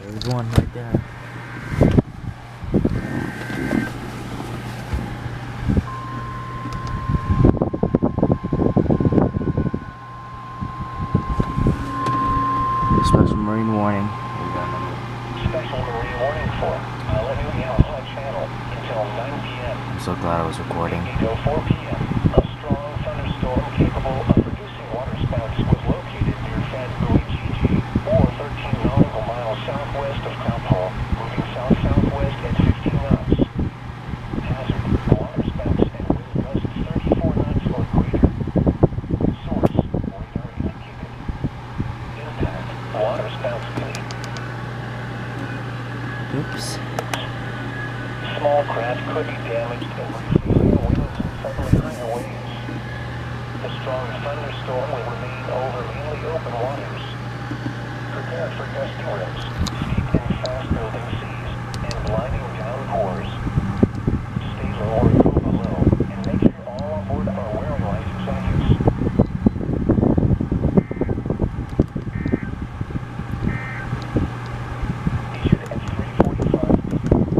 There's one right there. Special marine warning. Special marine warning for Alenuihaha Channel until 9 p.m. I'm so glad I was recording. Until 4 p.m. A strong thunderstorm capable of producing water spouts was located near Alenuihaha or 13 nautical miles southwest of Crown Hall, moving south-southwest at 15 knots. Hazard: water spouts and wind gusts 34 knots or greater. Source: radar indicated. Impact: water spouts beneath. Oops. Small craft could be damaged and receive higher winds and suddenly higher waves. The strong thunderstorm will remain over mainly open waters. Prepare for gusty winds.